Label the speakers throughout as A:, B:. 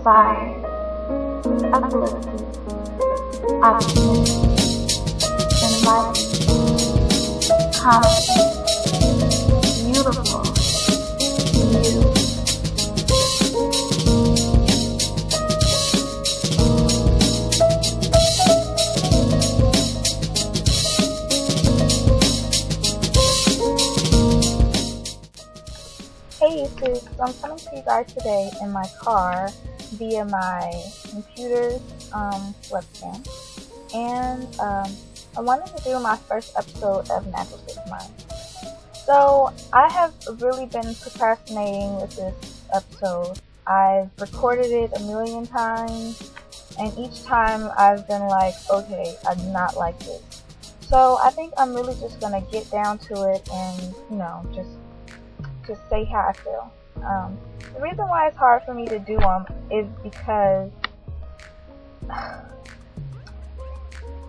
A: inspired, uplifted, optimistic, enlightened, confident, beautiful, you. Hey YouTube, so I'm coming to you guys today in my car via my computer's webcam, and I wanted to do my first episode of Natural State of Mind. So I have really been procrastinating with this episode. I've recorded it a million times, and each time I've been like, okay, I do not like this. So I think I'm really just gonna get down to it and, just say how I feel. The reason why it's hard for me to do them is because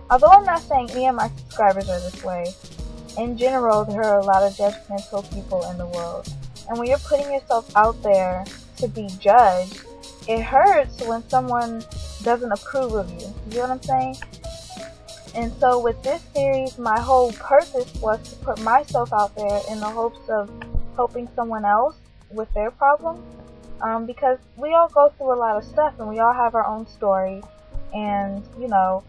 A: although I'm not saying any of my subscribers are this way, in general there are a lot of judgmental people in the world, and when you're putting yourself out there to be judged, it hurts when someone doesn't approve of you. You know what I'm saying? And so with this series, my whole purpose was to put myself out there in the hopes of helping someone else with their problem, because we all go through a lot of stuff and we all have our own story, and we don't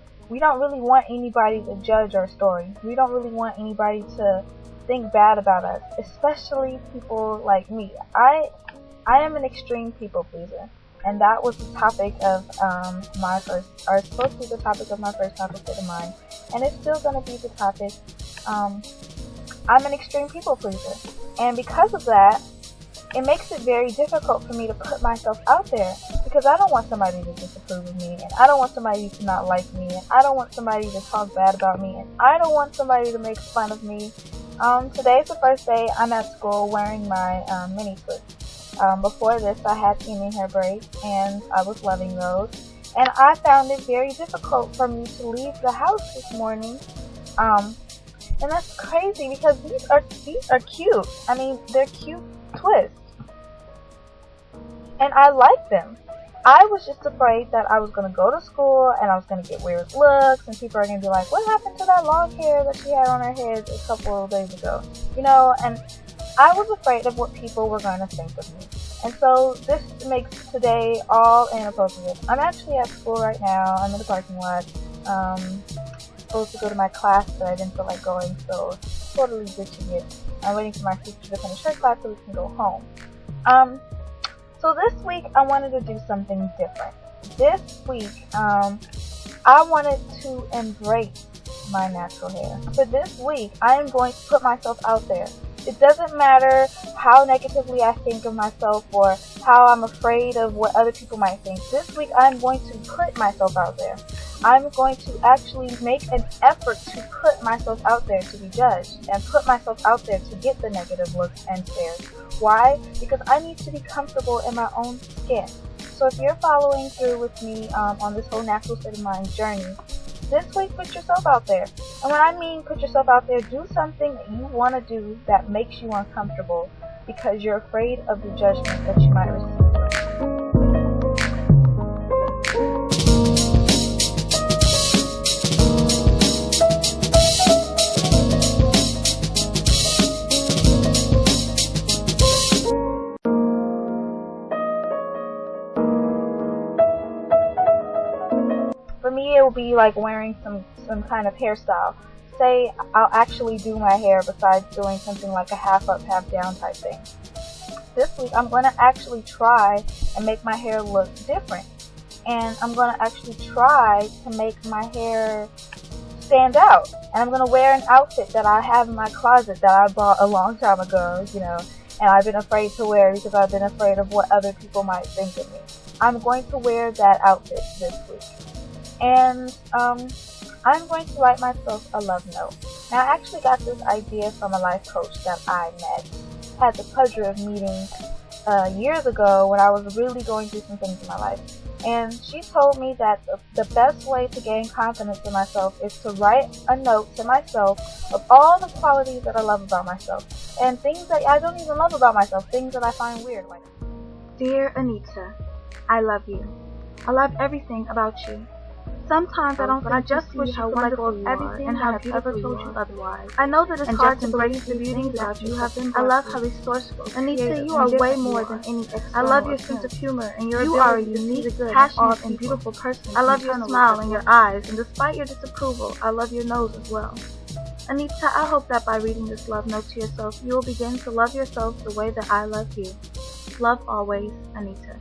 A: really want anybody to judge our story. We don't really want anybody to think bad about us, especially people like me. I am an extreme people pleaser, and that was the topic of supposed to be the topic of my first Natural State of Mind, and it's still going to be the topic. I'm an extreme people pleaser, and because of that, it makes it very difficult for me to put myself out there, because I don't want somebody to disapprove of me, and I don't want somebody to not like me, and I don't want somebody to talk bad about me, and I don't want somebody to make fun of me. Today's the first day I'm at school wearing my mini splits. Before this, I had evening hair braids, and I was loving those, and I found it very difficult for me to leave the house this morning. And that's crazy, because these are cute. I mean, they're cute twists, and I like them. I was just afraid that I was going to go to school and I was going to get weird looks, and people are going to be like, what happened to that long hair that she had on her head a couple of days ago? And I was afraid of what people were going to think of me. And so this makes today all inappropriate. I'm actually at school right now. I'm in the parking lot. Supposed to go to my class, but I didn't feel like going, so it's totally ditching it. I'm waiting for my teacher to finish her class so we can go home. So this week I wanted to do something different. This week I wanted to embrace my natural hair. So this week I am going to put myself out there. It doesn't matter how negatively I think of myself or how I'm afraid of what other people might think. This week I'm going to put myself out there. I'm going to actually make an effort to put myself out there to be judged, and put myself out there to get the negative looks and stares. Why? Because I need to be comfortable in my own skin. So if you're following through with me on this whole Natural State of Mind journey, this week put yourself out there. And when I mean put yourself out there, do something that you want to do that makes you uncomfortable, because you're afraid of the judgment that you might receive. For me, it will be like wearing some kind of hairstyle. Say I'll actually do my hair besides doing something like a half up, half down type thing. This week I'm going to actually try and make my hair look different. And I'm going to actually try to make my hair stand out. And I'm going to wear an outfit that I have in my closet that I bought a long time ago, and I've been afraid to wear because I've been afraid of what other people might think of me. I'm going to wear that outfit this week. And I'm going to write myself a love note. Now, I actually got this idea from a life coach that I had the pleasure of meeting years ago when I was really going through some things in my life. And she told me that the best way to gain confidence in myself is to write a note to myself of all the qualities that I love about myself, and things that I don't even love about myself, things that I find weird. Like, Dear Anita, I love you. I love everything about you. Sometimes I don't think I just wish how wonderful you are and how beautiful you are. Otherwise, I know that it's hard to embrace the beauty that you have been. I love how resourceful. Anita, you are way more than any external. I love your sense of humor and your ability to see the good, passionate, and beautiful person. I love your smile and your eyes, and despite your disapproval, I love your nose as well. Anita, I hope that by reading this love note to yourself, you will begin to love yourself the way that I love you. Love always, Anita.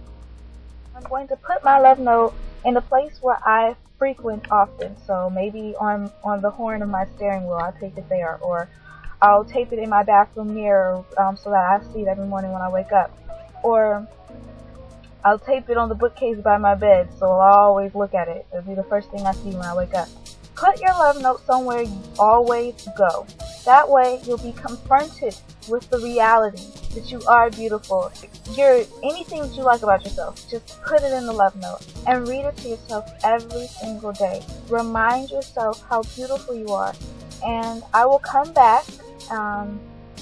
A: I'm going to put my love note in a place where I frequent often, so maybe on the horn of my steering wheel I'll tape it there, or I'll tape it in my bathroom mirror so that I see it every morning when I wake up, or I'll tape it on the bookcase by my bed so I'll always look at it. It'll be the first thing I see when I wake up. Put your love note somewhere you always go. That way you'll be confronted with the reality that you are beautiful. You're anything that you like about yourself, just put it in the love note and read it to yourself every single day. Remind yourself how beautiful you are. And I will come back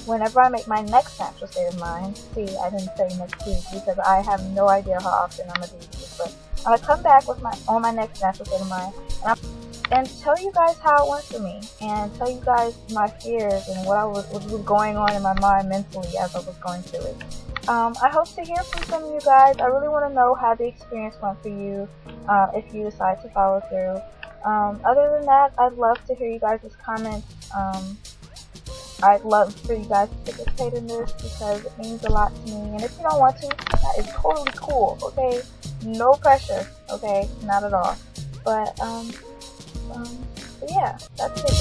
A: whenever I make my next natural state of mind. See, I didn't say next week because I have no idea how often I'm going to do this, but I'm going to come back with on my next natural state of mind and tell you guys how it went for me, and tell you guys my fears and what was going on in my mind mentally as I was going through it. I hope to hear from some of you guys. I really want to know how the experience went for you if you decide to follow through. Other than that, I'd love to hear you guys' comments. I'd love for you guys to participate in this because it means a lot to me. And if you don't want to, that is totally cool, okay? No pressure, okay? Not at all. But yeah, that's it.